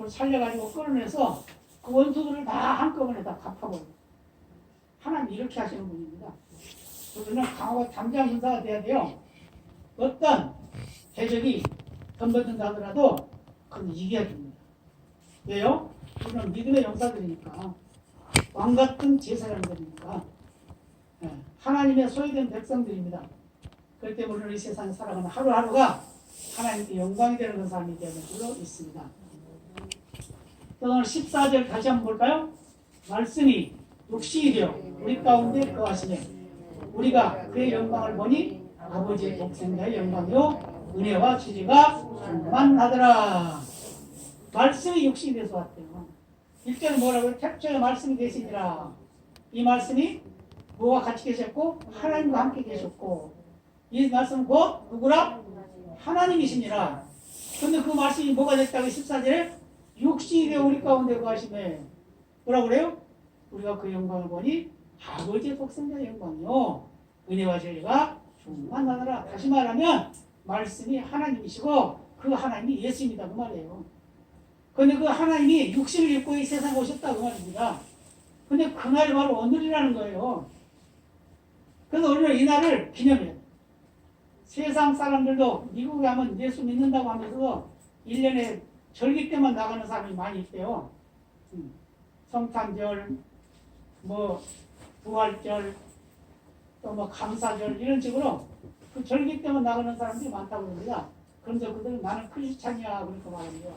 그걸 살려가지고 끌어내서 그 원수들을 다 한꺼번에 다 갚아버려요. 하나님 이렇게 하시는 분입니다. 우리는 강하고 담대한 군사가 돼야 돼요. 어떤 대적이 덤벼든다 하더라도 그건 이겨야 됩니다. 왜요? 우리는 믿음의 용사들이니까, 왕같은 제사장들이니까, 하나님의 소유된 백성들입니다. 그렇기 때문에 우리는 이 세상에 살아가는 하루하루가 하나님께 영광이 되는 삶이 되는 줄로 있습니다. 오늘 14절 다시 한번 볼까요? 말씀이 육신이 되어 우리 가운데 거하시네. 우리가 그의 영광을 보니 아버지의 독생자의 영광이요 은혜와 지지가 충만하더라. 말씀이 육신이 돼서 왔대요. 1절은 뭐라고요? 택초에 말씀이 되시니라. 이 말씀이 뭐와 같이 계셨고 하나님과 함께 계셨고, 이 말씀은 곧 누구라? 하나님이시니라. 근데 그 말씀이 뭐가 됐다고 14절에 육신이 되어 우리 가운데 거하시네. 뭐라고 그래요? 우리가 그 영광을 보니 아버지의 독생자의 영광이요 은혜와 진리가 충만하더라. 다시 말하면 말씀이 하나님이시고 그 하나님이 예수입니다. 그 말이에요. 근데 그 하나님이 육신을 입고 이 세상에 오셨다 그 말입니다. 근데 그날이 바로 오늘이라는 거예요. 그래서 우리는 이 날을 기념해요. 세상 사람들도 미국에 하면 예수 믿는다고 하면서 1년에 절기 때만 나가는 사람이 많이 있대요. 성탄절, 뭐 부활절, 또 뭐 감사절 이런 식으로 그 절기 때만 나가는 사람들이 많다고 합니다. 그런데 그들은 나는 크리스찬이야 그렇게 말합니다.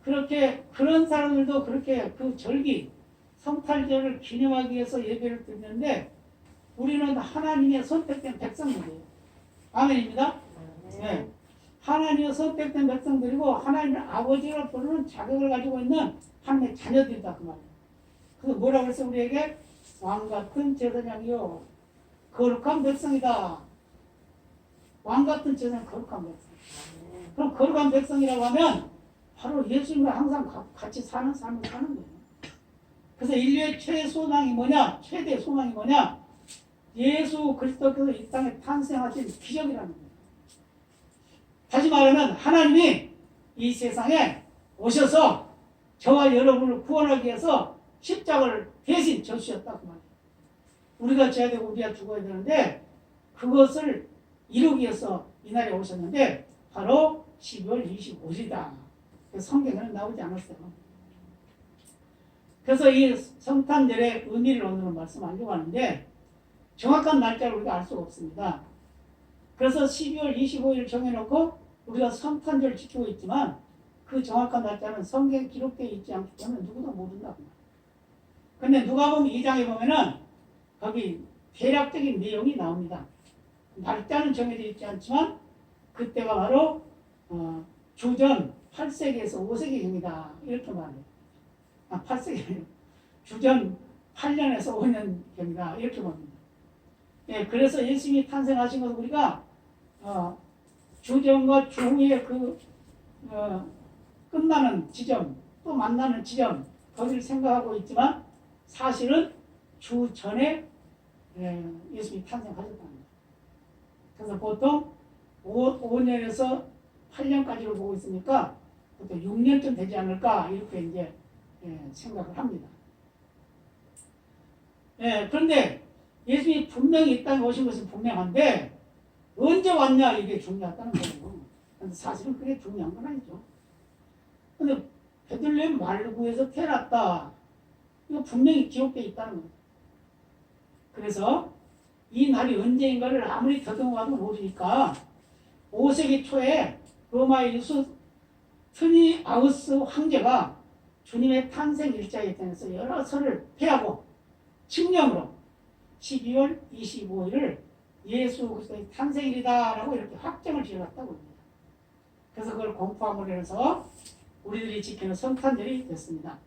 그렇게 그런 사람들도 그렇게 그 절기 성탄절을 기념하기 위해서 예배를 드리는데 우리는 하나님의 선택된 백성들이에요. 아멘입니다. 네. 하나님의 선택된 백성들이고 하나님의 아버지로 부르는 자격을 가지고 있는 하나님의 자녀들이다 그 말이에요. 그래서 뭐라고 해서 우리에게 왕같은 제사장이요 거룩한 백성이다. 왕같은 제사장 거룩한 백성. 그럼 거룩한 백성이라고 하면 바로 예수님과 항상 같이 사는 삶을 사는 거예요. 그래서 인류의 최소망이 뭐냐? 최대 소망이 뭐냐? 예수 그리스도께서 이 땅에 탄생하신 기적이라는 거예요. 다시 말하면 하나님이 이 세상에 오셔서 저와 여러분을 구원하기 위해서 십자가를 대신 져주셨다 그 말이에요. 우리가 져야 되고 우리가 죽어야 되는데 그것을 이루기 위해서 이날에 오셨는데 바로 12월 25일이다. 성경에는 나오지 않았어요. 그래서 이 성탄절의 의미를 오늘은 말씀하려고 하는데 정확한 날짜를 우리가 알 수가 없습니다. 그래서 12월 25일 정해놓고 우리가 성탄절을 지키고 있지만 그 정확한 날짜는 성경에 기록되어 있지 않기 때문에 누구도 모른다고. 근데 누가복음 2장에 보면은 거기 대략적인 내용이 나옵니다. 날짜는 정해져 있지 않지만 그때가 바로 주전 8세기에서 5세기입니다. 이렇게 말해요. 8세기 주전 8년에서 5년경이다. 이렇게 봅니다. 예, 그래서 예수님이 탄생하신 것을 우리가 주전과 중후의 끝나는 지점 또 만나는 지점 거기를 생각하고 있지만 사실은 주 전에 예수님이 탄생하셨다는 거예요. 그래서 보통 5년에서 8년까지를 보고 있으니까 보통 6년쯤 되지 않을까 이렇게 이제 생각을 합니다. 그런데 예수님이 분명히 이 땅에 오신 것은 분명한데 언제 왔냐 이게 중요하다는 거예요. 그런데 사실은 그게 중요한 건 아니죠. 근데 베들레헴 말구에서 태어났다. 이거 분명히 기록되어 있다는 거예요. 그래서 이 날이 언제인가를 아무리 더듬어봐도 모르니까 5세기 초에 로마의 유수 트니아우스 황제가 주님의 탄생 일자에 대해서 여러 설을 폐하고 칙령으로 12월 25일을 예수 그리스도의 탄생일이다라고 이렇게 확정을 지어놨다고 합니다. 그래서 그걸 공포함으로 해서 우리들이 지키는 성탄절이 됐습니다.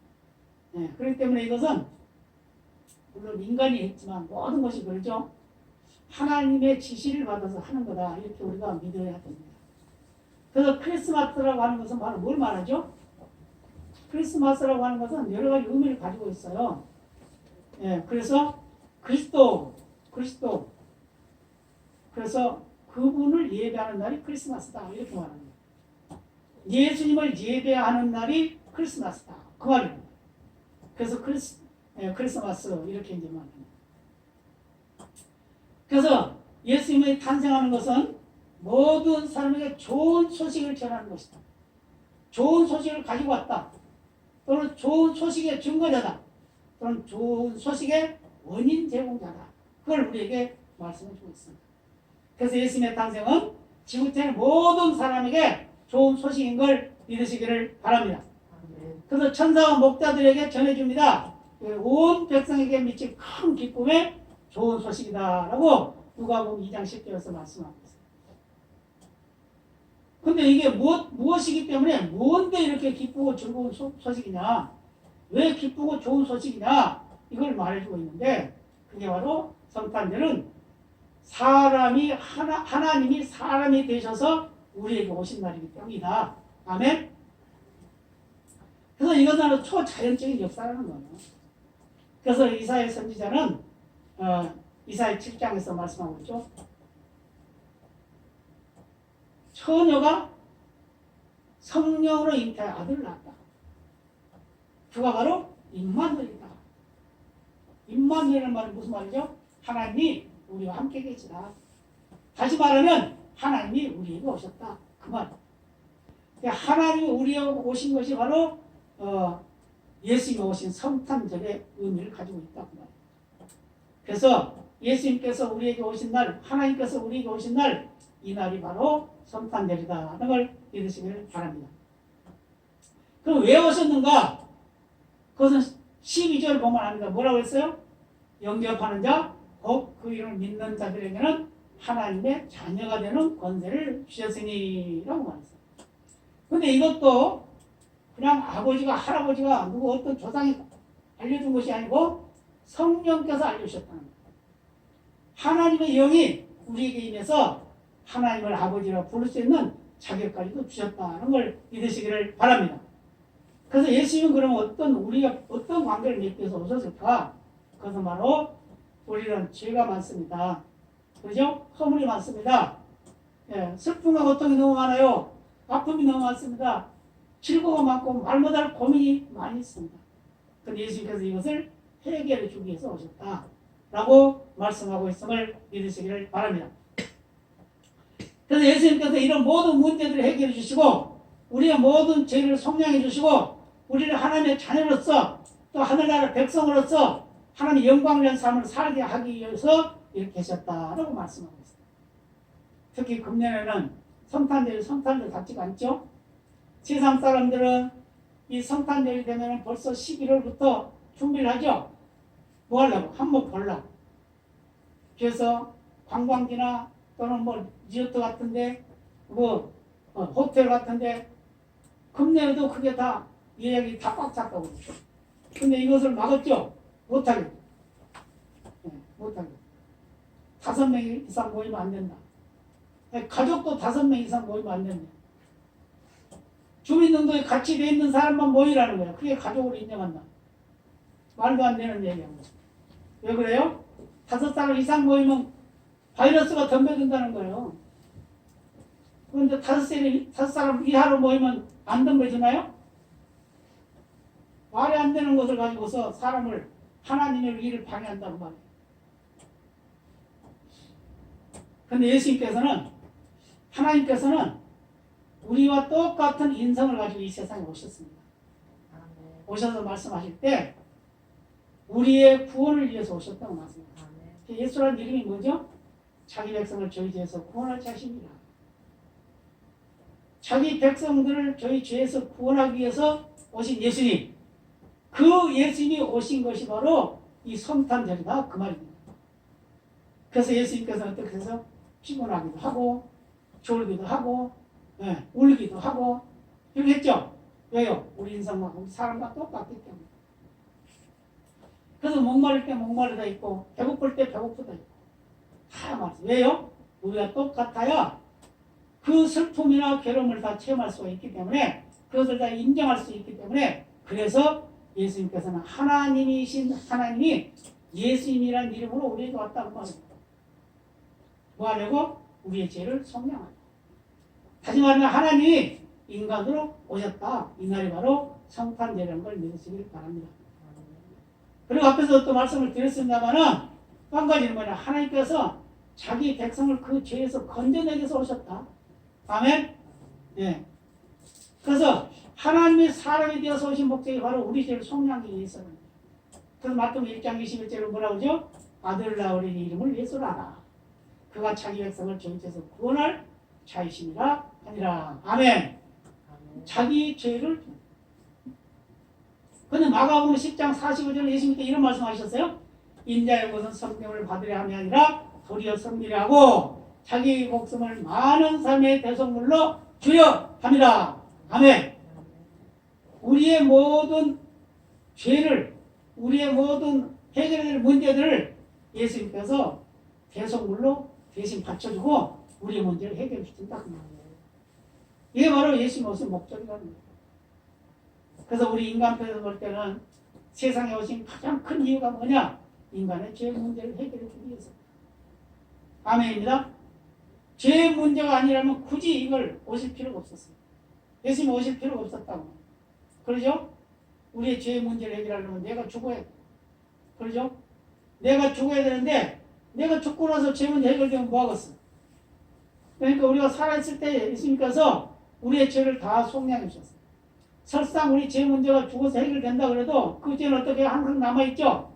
그렇기 때문에 이것은 물론 인간이 했지만 모든 것이 그렇죠. 하나님의 지시를 받아서 하는 거다. 이렇게 우리가 믿어야 됩니다. 그래서 크리스마스라고 하는 것은 바로 뭘 말하죠? 크리스마스라고 하는 것은 여러 가지 의미를 가지고 있어요. 그래서 그리스도 그래서 그분을 예배하는 날이 크리스마스다 이렇게 말합니다. 예수님을 예배하는 날이 크리스마스다. 그 말입니다. 그래서 크리스마스 이렇게 이제 말합니다. 그래서 예수님이 탄생하는 것은 모든 사람에게 좋은 소식을 전하는 것이다. 좋은 소식을 가지고 왔다. 또는 좋은 소식의 증거자다. 또는 좋은 소식의 원인 제공자다. 그걸 우리에게 말씀해 주고 있습니다. 그래서 예수님의 탄생은 지구촌의 모든 사람에게 좋은 소식인 걸 믿으시기를 바랍니다. 그래서 천사와 목자들에게 전해줍니다. 온 백성에게 미칠 큰 기쁨의 좋은 소식이다 라고 누가복음 2장 10절에서 말씀하고 있습니다. 근데 이게 무엇이기 때문에 뭔데 이렇게 기쁘고 즐거운 소식이냐, 왜 기쁘고 좋은 소식이냐, 이걸 말해주고 있는데, 그게 바로 성탄절은 하나님이 사람이 되셔서 우리에게 오신 날이기 때문이다. 아멘? 그래서 이것은 초자연적인 역사라는 거예요. 그래서 이사야 선지자는 이사야 7장에서 말씀하고 있죠. 처녀가 성령으로 잉태한 아들을 낳았다. 그가 바로 임마누엘이다. 임마누엘이라는 말은 무슨 말이죠? 하나님이 우리와 함께 계시다. 다시 말하면 하나님이 우리에게 오셨다. 그 말. 하나님이 우리에게 오신 것이 바로 예수님이 오신 성탄절의 의미를 가지고 있다. 그 말. 그래서 예수님께서 우리에게 오신 날, 하나님께서 우리에게 오신 날, 이 날이 바로 성탄절이다 하는 걸 믿으시길 바랍니다. 그럼 왜 오셨는가? 그것은 12절 보면 압니다. 뭐라고 했어요? 영접하는 자, 곧 그 이름을 믿는 자들에게는 하나님의 자녀가 되는 권세를 주셨으니라고 말했어요. 근데 이것도 그냥 아버지가, 할아버지가, 누구 어떤 조상이 알려준 것이 아니고 성령께서 알려주셨다는 거예요. 하나님의 영이 우리에게 임해서 하나님을 아버지라 부를 수 있는 자격까지도 주셨다는 걸 믿으시기를 바랍니다. 그래서 예수님은 그러면 우리가 어떤 관계를 맺기 위해서 오셨을까? 그것은 바로 우리는 죄가 많습니다. 그죠? 허물이 많습니다. 예, 슬픔과 고통이 너무 많아요. 아픔이 너무 많습니다. 즐거움 많고 말 못할 고민이 많이 있습니다. 그런데 예수님께서 이것을 해결해 주기 위해서 오셨다 라고 말씀하고 있음을 믿으시기를 바랍니다. 그래서 예수님께서 이런 모든 문제들을 해결해 주시고 우리의 모든 죄를 속량해 주시고 우리를 하나님의 자녀로서 또 하늘나라 백성으로서 하나님의 영광을 위한 삶을 살게 하기 위해서 이렇게 계셨다라고 말씀하고 있습니다. 특히 금년에는 성탄절 같지가 않죠? 세상 사람들은 이 성탄절이 되면 벌써 11월부터 준비를 하죠? 뭐 하려고? 한몫 보려고. 그래서 관광지나 또는 리조트 같은데, 호텔 같은데, 금년에도 그게 다 예약이 다 꽉 찼다고 그러죠. 근데 이것을 막았죠? 못하게. 못하게. 5명 이상 모이면 안 된다. 가족도 5명 이상 모이면 안 된다. 주민등록에 같이 돼 있는 사람만 모이라는 거예요. 그게 가족으로 인정한다. 말도 안 되는 얘기입니다. 왜 그래요? 5사람 이상 모이면 바이러스가 덤벼든다는 거예요. 그런데 5사람 이하로 모이면 안 덤벼지나요? 말이 안 되는 것을 가지고서 사람을 하나님의 일을 방해한다고 말해요. 그런데 하나님께서는 우리와 똑같은 인성을 가지고 이 세상에 오셨습니다. 오셔서 말씀하실 때 우리의 구원을 위해서 오셨다고 말씀합니다. 예수라는 이름이 뭐죠? 자기 백성을 저희 죄에서 구원할 자신이라. 자기 백성들을 저희 죄에서 구원하기 위해서 오신 예수님. 그 예수님이 오신 것이 바로 이 성탄절이다. 그 말입니다. 그래서 예수님께서 어떻게 해서 피곤하기도 하고 졸기도 하고 울기도 하고 이렇게 했죠. 왜요? 우리 인성과 우리 사람과 똑같기 때문에. 그래서 목마를 때 목마르다 있고 배고플 때 배고프다 있고 다 말이죠. 왜요? 우리가 똑같아야 그 슬픔이나 괴로움을 다 체험할 수가 있기 때문에 그것을 다 인정할 수 있기 때문에 그래서 예수님께서는 하나님이신 하나님이 예수님이라는 이름으로 우리에게 왔다고 말합니다. 뭐 하려고? 우리의 죄를 속량하려. 다시 말하면 하나님이 인간으로 오셨다. 이 말이 바로 성탄절이라는 걸 믿으시길 바랍니다. 그리고 앞에서 또 말씀을 드렸습니다만은 한 가지는 뭐냐, 하나님께서 자기 백성을 그 죄에서 건져내기 위해서 오셨다. 아멘? 예. 그래서 하나님이 사람이 되어서 오신 목적이 바로 우리 죄를 속량하기 위해서는. 그래서 마태복음 1장 21절에 뭐라고 하죠? 아들 낳으리니 이름을 예수라 하라. 그가 자기 백성을 죄에서 구원할 자이심이라 하니라. 아멘. 자기 죄를. 근데 마가복음 10장 45절에 예수님께 이런 말씀하셨어요. 인자의 것은 성령을 받으려 함이 아니라 도리어 성리라 하고 자기 목숨을 많은 삶의 대속물로 주려 함이라. 아멘. 우리의 모든 죄를, 우리의 모든 해결해야 될 문제들을 예수님께서 대속물로 대신 바쳐주고 우리의 문제를 해결시킨다. 이게 바로 예수님 오신 목적이라는 거예요. 그래서 우리 인간편에서 볼 때는 세상에 오신 가장 큰 이유가 뭐냐? 인간의 죄 문제를 해결해 주기 위해서. 아멘입니다. 죄 문제가 아니라면 굳이 이걸 오실 필요가 없었어요. 예수님 오실 필요가 없었다고. 그러죠? 우리의 죄 문제를 해결하려면 내가 죽어야 돼. 그러죠? 내가 죽어야 되는데 내가 죽고 나서 죄 문제 해결되면 뭐 하겠어? 그러니까 우리가 살아있을 때 예수님께서 우리의 죄를 다 속량해 주셨어요. 설상 우리 죄 문제가 죽어서 해결된다 그래도 그 죄는 어떻게 항상 남아있죠?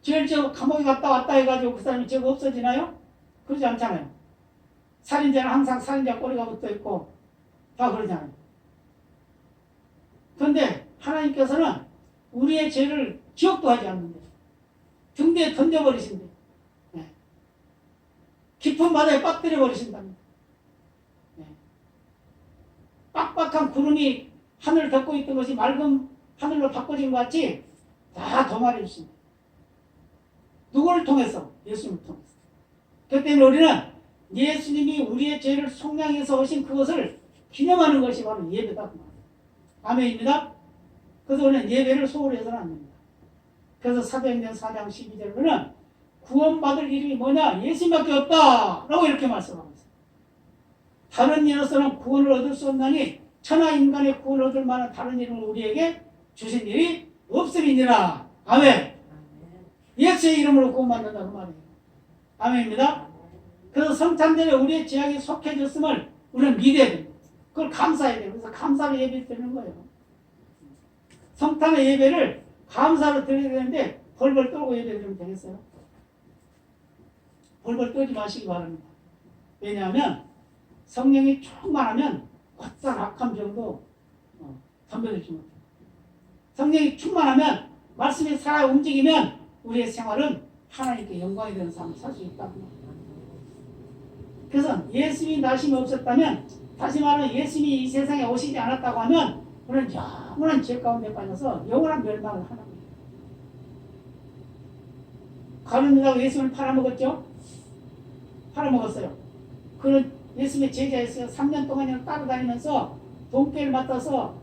죄를 지어 감옥에 갔다 왔다 해가지고 그 사람이 죄가 없어지나요? 그러지 않잖아요. 살인자는 항상 살인자 꼬리가 붙어있고 다 그러잖아요. 그런데 하나님께서는 우리의 죄를 기억도 하지 않는데 등대에 던져버리신대. 네. 깊은 바다에 빠뜨려 버리신답니다. 네. 빡빡한 구름이 하늘을 덮고 있던 것이 맑은 하늘로 바꿔진 것 같이 다 도말해 주신다. 누구를 통해서? 예수님을 통해서. 그렇기 때문에 우리는 예수님이 우리의 죄를 속량해서 오신 그것을 기념하는 것이 바로 예배다. 아멘입니다. 그래서 우리는 예배를 소홀히 해서는 안 됩니다. 그래서 사도행전 4장 12절에 보면 구원받을 이름이 뭐냐? 예수님밖에 없다 라고 이렇게 말씀하고 있어요. 다른 이로서는 구원을 얻을 수 없나니 천하 인간의 구원을 얻을 만한 다른 이름을 우리에게 주신 일이 없음이니라. 아멘. 예수의 이름으로 구원받는다는 말이에요. 아멘입니다. 그래서 성탄절에 우리의 죄악이 속해졌음을 우리는 믿어야 됩니다. 그걸 감사해야 돼요. 그래서 감사로 예배 드리는 거예요. 성탄의 예배를 감사로 드려야 되는데 벌벌 떨고 예배 드리면 되겠어요? 벌벌 떨지 마시기 바랍니다. 왜냐하면 성령이 충만하면 곧잘 악한 병도 덤벼들지 못해요. 성령이 충만하면 말씀이 살아 움직이면 우리의 생활은 하나님께 영광이 되는 삶을 살 수 있다고 합니다. 그래서 예수님이 나심이 없었다면, 다시 말하면 예수님이 이 세상에 오시지 않았다고 하면 우리는 영원한 죄 가운데 빠져서 영원한 멸망을 하는 거예요. 가룟유다가 예수님을 팔아먹었죠? 팔아먹었어요. 그는 예수님의 제자였어요. 3년 동안 따라다니면서 돈깨를 맡아서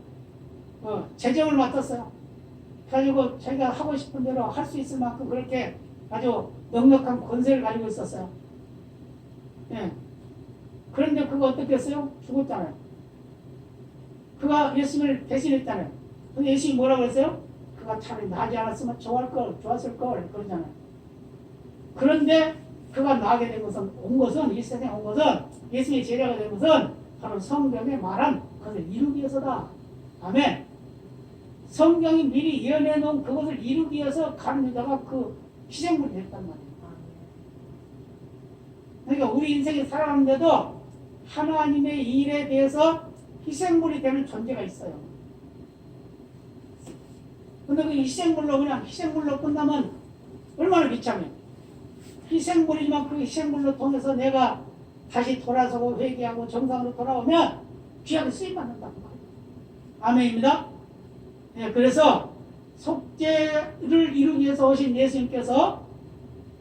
재정을 맡았어요. 가지고 자기가 하고 싶은 대로 할 수 있을 만큼 그렇게 아주 넉넉한 권세를 가지고 있었어요. 예. 그런데 그거 어떻게 했어요? 죽었잖아요. 그가 예수님을 대신했잖아요. 근데 예수님이 뭐라고 했어요? 그가 차라리 나지 않았으면 좋았을 걸 그러잖아요. 그런데 그가 나게 된 것은, 이 세상에 온 것은, 예수님의 제자가 된 것은 바로 성경에 말한 것을 이루기 위해서다. 아멘. 성경이 미리 예언해 놓은 그것을 이루기 위해서 가룟유다가 그 희생물이 됐단 말이에요. 그러니까 우리 인생에 살아가는데도 하나님의 일에 대해서 희생물이 되는 존재가 있어요. 근데 그 희생물로 그냥 희생물로 끝나면 얼마나 비참해요. 희생물이지만 그 희생물로 통해서 내가 다시 돌아서고 회개하고 정상으로 돌아오면 귀하게 쓰임받는다고 말이에요. 아멘입니다. 네, 그래서 속죄를 이루기 위해서 오신 예수님께서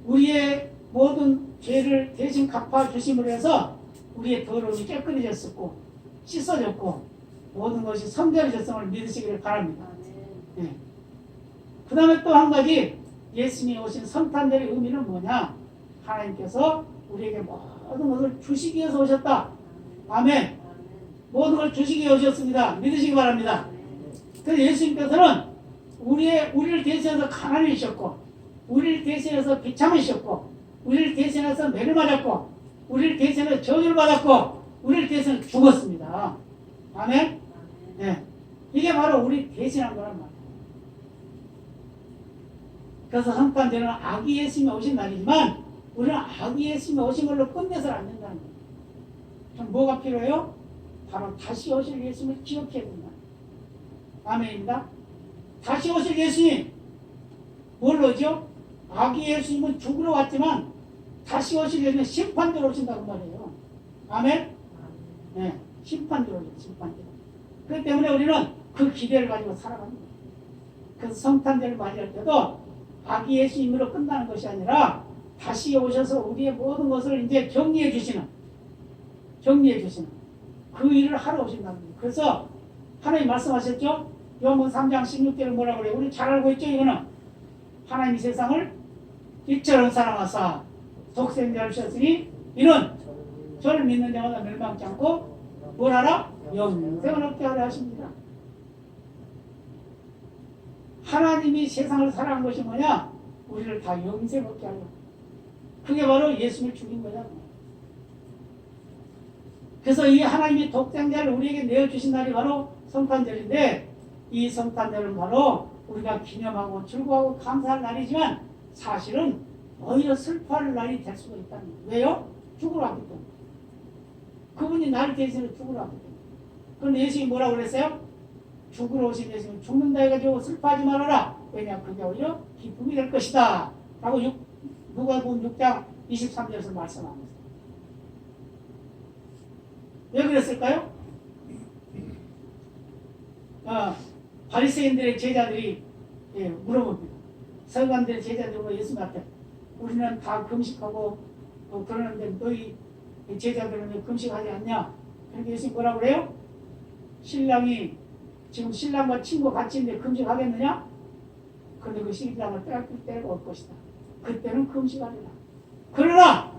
우리의 모든 죄를 대신 갚아주심으로 해서 우리의 더러움이 깨끗해졌었고 씻어졌고 모든 것이 성결해졌음을 믿으시기를 바랍니다. 네. 그 다음에 또 한 가지, 예수님이 오신 성탄절의 의미는 뭐냐? 하나님께서 우리에게 모든 것을 주시기 위해서 오셨다. 아멘. 모든 걸 주시기 오셨습니다. 믿으시기 바랍니다. 그래서 예수님께서는 우리를 대신해서 가난이셨고, 우리를 대신해서 비참이셨고, 우리를 대신해서 매를 맞았고, 우리를 대신해서 저주를 받았고, 우리를 대신해서 죽었습니다. 아멘? 네. 이게 바로 우리 대신한 거란 말이에요. 그래서 성탄절은 아기 예수님이 오신 날이지만 우리는 아기 예수님이 오신 걸로 끝내서는 안 된다는 거예요. 그럼 뭐가 필요해요? 바로 다시 오실 예수님을 기억해야 된다. 아멘입니다. 다시 오실 예수님 뭘로죠? 아기 예수님은 죽으러 왔지만 다시 오실 예수님은 심판대로 오신다고 말이에요. 아멘? 네, 심판대로 오죠. 심판대로. 그렇기 때문에 우리는 그 기대를 가지고 살아가는 거예요. 그래서 성탄절을 맞이할 때도 아기 예수님으로 끝나는 것이 아니라 다시 오셔서 우리의 모든 것을 이제 정리해 주시는 그 일을 하러 오신다는 거예요. 그래서 하나님 말씀하셨죠? 요한복음 3장 16절을 뭐라고 그래요? 우리 잘 알고 있죠? 이거는 하나님이 세상을 이처럼 사랑하사 독생자를 주셨으니 이는 저를 믿는 자마다 멸망치 않고 뭘 하라? 영생을 얻게 하려 하십니다. 하나님이 세상을 사랑한 것이 뭐냐? 우리를 다 영생 얻게 하려. 그게 바로 예수님을 죽인 거냐. 그래서 이 하나님이 독생자를 우리에게 내어주신 날이 바로 성탄절인데, 이 성탄절은 바로 우리가 기념하고 즐거워하고 감사할 날이지만 사실은 오히려 슬퍼할 날이 될 수가 있다는 거예요. 왜요? 죽으러 왔기 때문에. 그분이 나를 대신해 죽으러 왔기 때문에. 그런데 예수님이 뭐라고 그랬어요? 죽으러 오신 예수님 죽는다 해가지고 슬퍼하지 말아라. 왜냐? 그게 오히려 기쁨이 될 것이다. 라고 누가복음 6장 23절에서 말씀합니다. 왜 그랬을까요? 바리새인들의 제자들이 물어봅니다. 서기관들의 제자들과 예수님한테 우리는 다 금식하고 그러는데 너희 제자들은 왜 금식하지 않냐? 그러니까 예수님 뭐라고 그래요? 신랑이 지금 신랑과 친구 같이 있는데 금식하겠느냐? 그런데 그 신랑을 빼앗길 때가 올 것이다. 그때는 금식하리라. 그러나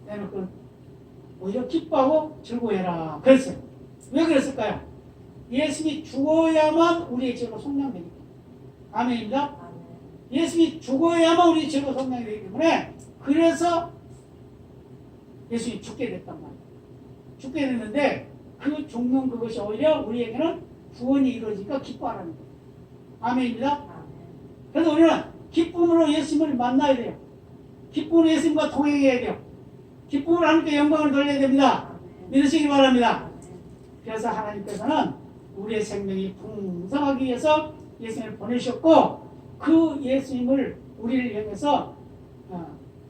너는 그 오히려 기뻐하고 즐거워해라. 그랬어요. 왜 그랬을까요? 예수님이 죽어야만 우리의 죄가 속량되기 때문에. 아멘입니다. 예수님이 죽어야만 우리의 죄가 속량되기 때문에 그래서 예수님이 죽게 됐단 말이에요. 죽게 됐는데 그 죽는 그것이 오히려 우리에게는 구원이 이루어지니까 기뻐하라는 거예요. 아멘입니다. 그래서 우리는 기쁨으로 예수님을 만나야 돼요. 기쁨으로 예수님과 동행해야 돼요. 기쁨으로 하나님께 영광을 돌려야 됩니다. 믿으시기 바랍니다. 그래서 하나님께서는 우리의 생명이 풍성하기 위해서 예수님을 보내셨고 그 예수님을 우리를 향해서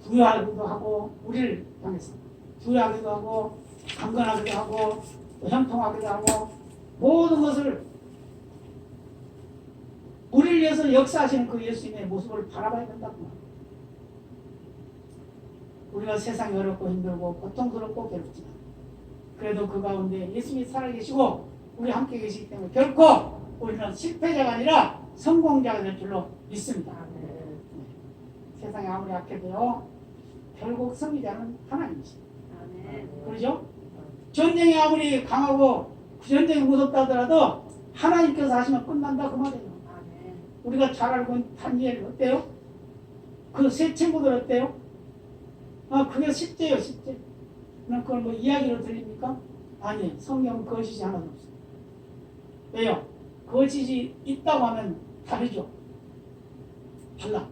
부여하기도 하고 우리를 향해서 부여하기도 하고 강건하기도 하고 형통하기도 하고 모든 것을 우리를 위해서 역사하시는 그 예수님의 모습을 바라봐야 된다고 말합니다. 우리가 세상이 어렵고 힘들고 고통스럽고 괴롭지만 그래도 그 가운데 예수님이 살아계시고 우리 함께 계시기 때문에 결코 우리는 실패자가 아니라 성공자가 될 줄로 믿습니다. 세상이 아무리 악해도요 결국 승리자는 하나님이십니다. 그렇죠? 전쟁이 아무리 강하고 전쟁이 무섭다 하더라도 하나님께서 하시면 끝난다 그 말이에요. 우리가 잘 알고 있는 다니엘 어때요? 그 세 친구들 어때요? 그게 실제예요, 실제. 그걸 뭐 이야기로 들립니까? 아니에요. 성경은 거짓이 하나도 없어요. 왜요? 거짓이 있다고 하면 다르죠. 달라.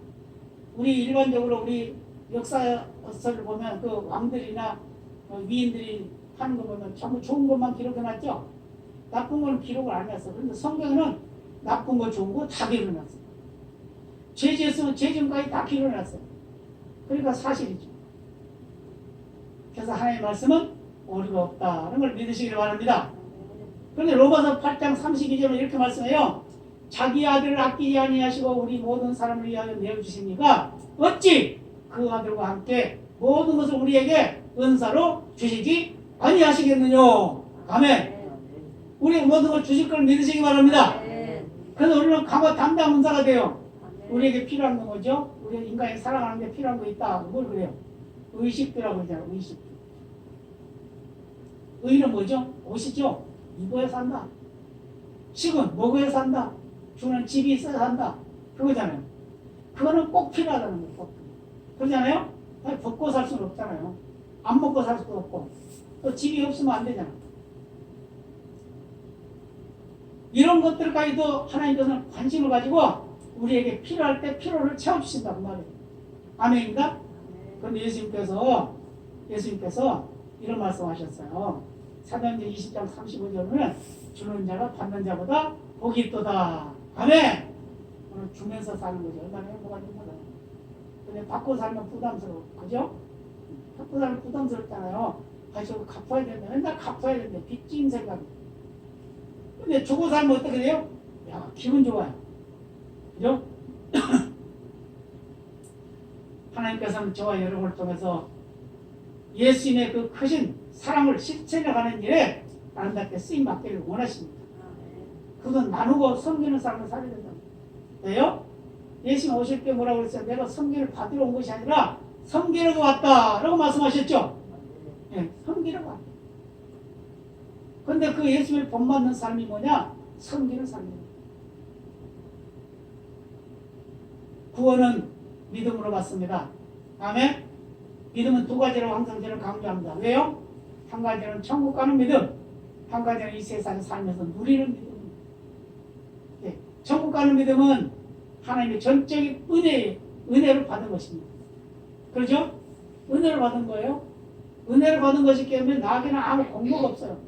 우리 일반적으로 우리 역사서를 보면 그 왕들이나 위인들이 하는 거 보면 전부 좋은 것만 기록해놨죠. 나쁜 건 기록을 안 했어. 그런데 성경에는 나쁜 거 좋은 거 다 기록해놨어요. 죄 지었으면 죄 지은까지 다 기록해놨어요. 그러니까 사실이죠. 그래서 하나님의 말씀은 오류가 없다는 걸 믿으시길 바랍니다. 그런데 로마서 8장 32절에 이렇게 말씀해요. 자기 아들을 아끼지 아니하시고 우리 모든 사람을 위하여 내어주시니까 어찌 그 아들과 함께 모든 것을 우리에게 은사로 주시지 아니하시겠느냐. 아멘. 우리 모든 걸 주실 걸 믿으시기 바랍니다. 그래서 우리는 강화 담당 은사가 돼요. 우리에게 필요한 건 뭐죠? 우리 인간이 살아가는 데 필요한 거 있다. 뭘 그래요? 의식주라고 그러잖아요. 의식주. 의는 뭐죠? 옷이죠. 입어야 산다. 식은 먹어야 산다. 주는 집이 있어야 산다. 그거잖아요. 그거는 꼭 필요하다는 거예요. 꼭. 그러잖아요. 아니, 벗고 살 수는 없잖아요. 안 먹고 살 수도 없고 또 집이 없으면 안 되잖아. 이런 것들까지도 하나님께서는 관심을 가지고 우리에게 필요할 때 필요를 채워주신다고 말이에요. 아멘입니다. 그런데 예수님께서 이런 말씀하셨어요. 사도행전 20장 35절은 주는 자가 받는 자보다 복이 있도다. 아멘. 오늘 주면서 사는 거죠. 얼마나 행복한지 몰라요. 근데 받고 살면 부담스러워. 그죠? 받고 살면 부담스럽잖아요. 아, 저거 갚아야 된다. 맨날 갚아야 된다. 빚진 생각이. 근데 주고 살면 어떻게 돼요? 야, 기분 좋아요. 그죠? 하나님께서는 저와 여러분을 통해서 예수님의 그 크신 사랑을 실천해가는 일에 아름답게 쓰임받기를 원하십니다. 그건 나누고 섬기는 삶을 살아야 된다. 왜요? 예수님 오실 때 뭐라고 그랬어요? 내가 섬기를 받으러 온 것이 아니라 섬기려고 왔다 라고 말씀하셨죠? 네, 섬기려고 왔다. 근데 그 예수님을 본받는 삶이 뭐냐? 섬기는 삶이에요. 구원은 믿음으로 받습니다. 아멘? 믿음은 두 가지라고 항상 저는 강조합니다. 왜요? 한 가지는 천국 가는 믿음, 한 가지는 이 세상에 살면서 누리는 믿음. 네, 천국 가는 믿음은 하나님의 전적인 은혜를 받은 것입니다. 그렇죠? 은혜를 받은 거예요. 은혜를 받은 것이기 때문에 나에게는 아무 공로가 없어요.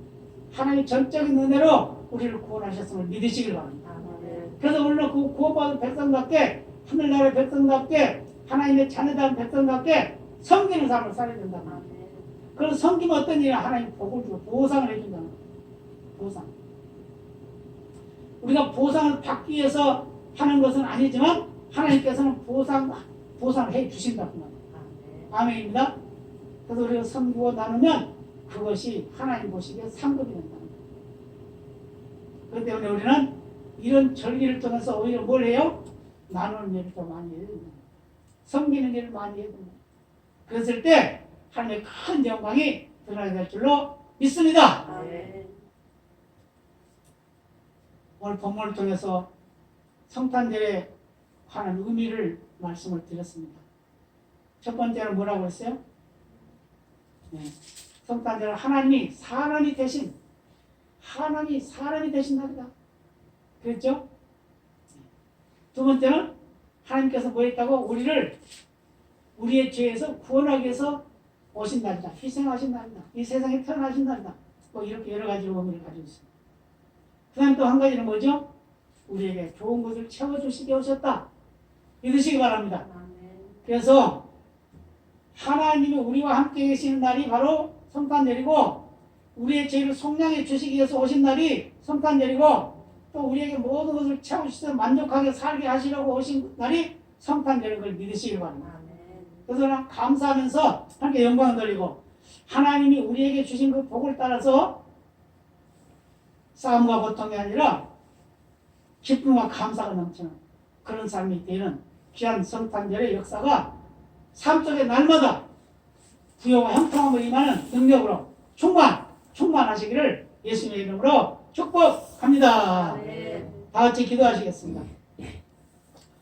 하나님의 전적인 은혜로 우리를 구원하셨음을 믿으시길 바랍니다. 그래서 우리는 그 구원받은 백성답게 하늘나라의 백성답게 하나님의 자녀다운 백성답게 섬기는 삶을 살아야 된다. 그래서 섬기면 어떤 일이야? 하나님 복을 주고 보상을 해준다는 거예요. 보상. 우리가 보상을 받기 위해서 하는 것은 아니지만 하나님께서는 보상을 해 주신다고 말이에요. 아멘입니다. 그래서 우리가 섬기고 나누면 그것이 하나님 보시기에 상급이 된다는 거예요. 그렇기 때문에 우리는 이런 절기를 통해서 오히려 뭘 해요? 나누는 일을 더 많이 해야 됩니다. 섬기는 일을 많이 해야 됩니다. 그랬을 때 하나님의 큰 영광이 드러나게 될 줄로 믿습니다. 오늘 본문을 통해서 성탄절에 관한 의미를 말씀을 드렸습니다. 첫 번째는 뭐라고 했어요? 네. 성탄절은 하나님이 사람이 되신 날이다. 그랬죠? 두 번째는 하나님께서 뭐 했다고? 우리의 죄에서 구원하기 위해서 오신 날이다. 희생하신 날이다. 이 세상에 태어나신 날이다. 뭐 이렇게 여러 가지 의미를 가지고 있습니다. 그 다음 또 한 가지는 뭐죠? 우리에게 좋은 것을 채워주시게 오셨다. 믿으시기 바랍니다. 그래서 하나님이 우리와 함께 계시는 날이 바로 성탄절이고 우리의 죄를 속량해 주시기 위해서 오신 날이 성탄절이고 또 우리에게 모든 것을 채우시서 만족하게 살게 하시려고 오신 날이 성탄절인 걸 믿으시기 바랍니다. 그래서 감사하면서 하나님께 영광을 돌리고 하나님이 우리에게 주신 그 복을 따라서 싸움과 고통이 아니라 기쁨과 감사가 넘치는 그런 삶이 되는 귀한 성탄절의 역사가 삶 속에 날마다 부여와 형통함을 임하는 능력으로 충만하시기를 예수님의 이름으로 축복합니다. 다 같이 기도하시겠습니다.